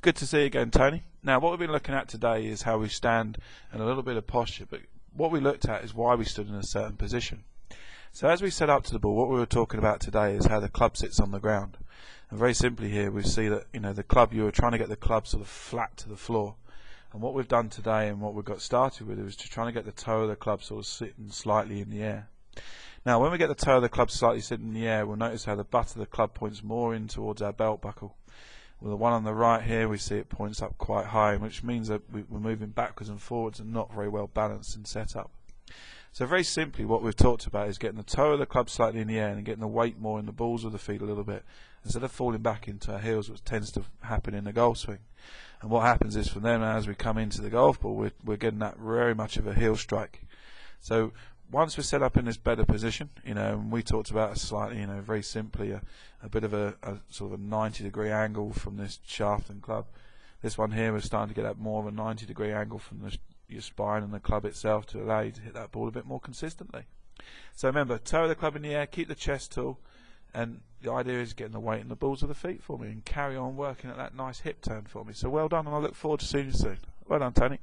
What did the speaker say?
Good to see you again, Tony. Now, what we've been looking at today is how we stand and a little bit of posture, but what we looked at is why we stood in a certain position. So as we set up to the ball, what we were talking about today is how the club sits on the ground. And very simply here, we see that, the club, you were trying to get the club sort of flat to the floor. And what we've done today and what we've got started with is to try to get the toe of the club sort of sitting slightly in the air. Now, when we get the toe of the club slightly sitting in the air, we'll notice how the butt of the club points more in towards our belt buckle. With the one on the right here, we see it points up quite high, which means that we're moving backwards and forwards and not very well balanced and set up. So very simply, what we've talked about is getting the toe of the club slightly in the air and getting the weight more in the balls of the feet a little bit, instead of falling back into our heels, which tends to happen in the golf swing. And what happens is from then, as we come into the golf ball, we're getting that very much of a heel strike. So once we're set up in this better position, and we talked about a slightly, very simply, a bit of a sort of a 90-degree angle from this shaft and club. This one here, we're starting to get that more of a 90-degree angle from your spine and the club itself to allow you to hit that ball a bit more consistently. So remember, toe of the club in the air, keep the chest tall, and the idea is getting the weight in the balls of the feet for me and carry on working at that nice hip turn for me. So well done, and I look forward to seeing you soon. Well done, Tony.